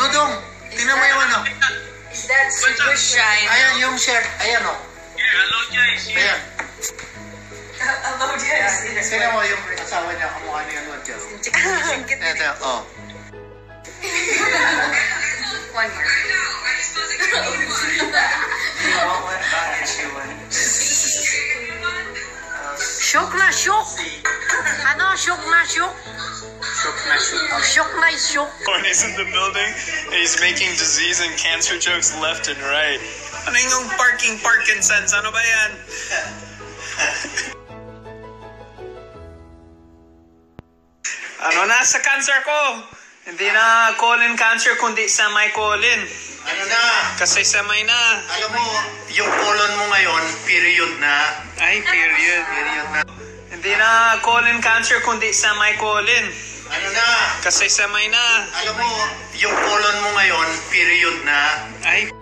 Dudong, tingnan mo yung ano. That's super shy. Ayan yung shirt. Ayan o. Hello, guys. Ayan. Hello, guys. Tingnan mo yung asawa niya. Kamukha niya yung Rodjo. Ito, oh. 1 year. Shook na shook. Ano? Shook na shook. Shook na shook. He's in the building and he's making disease and cancer jokes left and right. Ano yung Parkinson's? Ano ba yan? Ano na sa cancer ko? Hindi na colon cancer kundi semi-colon. Ano na? Kasi semi na. Alam mo, yung colon mo ngayon, period na. Ay, period. Period na. Hindi na colon cancer kundi semi-colon. Ano na? Kasi semi na. Alam mo, yung colon mo ngayon, period na. Ay,